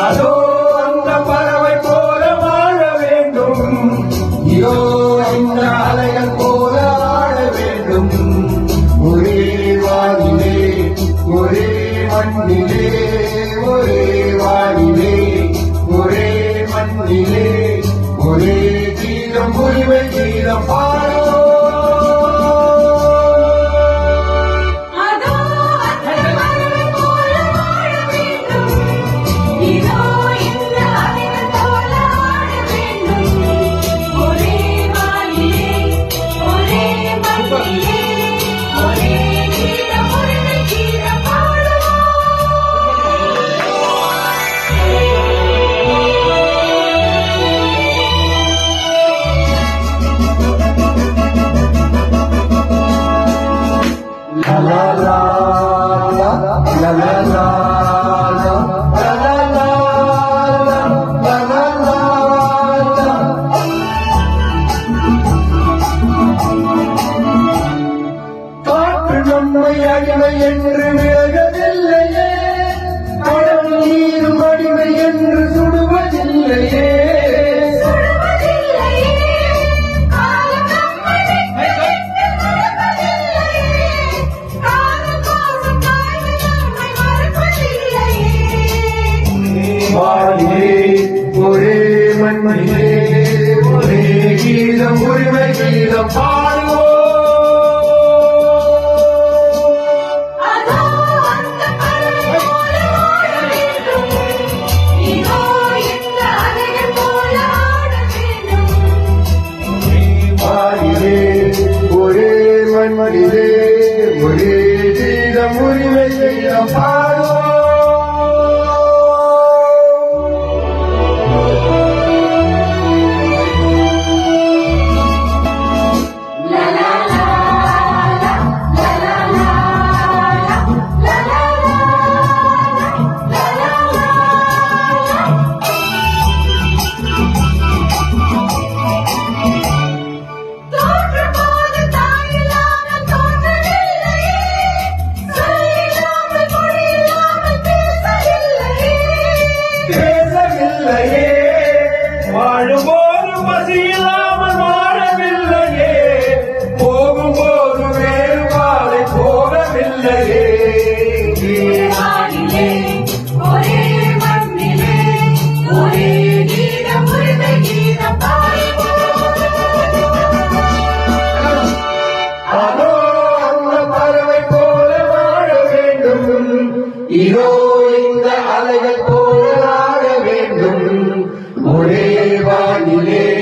அதோ அந்த பறவை போல வாழ வேண்டும், இதோ இந்த அலைகள் போல ஆட வேண்டும். ஒரே வானிலே ஒரே மண்ணிலே, ஒரே வானிலே ஒரே மண்ணிலே, ஒரே கீதம் உரிமை கீதம் பாடோ. La la la la la la la அடிமை என்று விலகவில்லையே, கடல் நீரும் அடிமை என்று சுடுவதில்லையே. வானிலே ஒரே மண்ணிலே, ஒரே கீதம் உரிமை கீதம் பாடுவோம். ஒரே மண்ணிலே ஒரே கீதம் உரிமை கீதம் பாடுவோம். வாழும்போது பசியில்லாமல் வாழவில்லையே, போகும்போது வேறு பாதை போகவில்லையே. ஒரே மண்ணிலே ஒரே கீதம் உரிமை கீதம் அதோ அந்த பறவை போல வாழ வேண்டும், இதோ இந்த அலைகள் போல ஆட வேண்டும். ஒரே